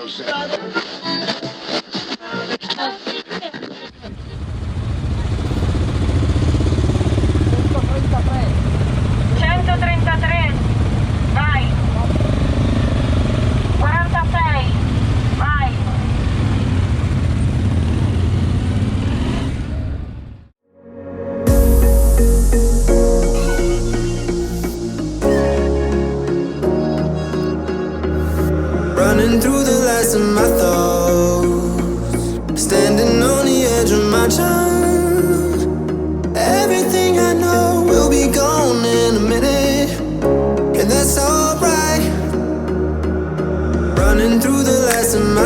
133, vai. 46, vai. Running through the last of my thoughts, standing on the edge of my time. Everything I know will be gone in a minute, and that's alright. Running through the last of my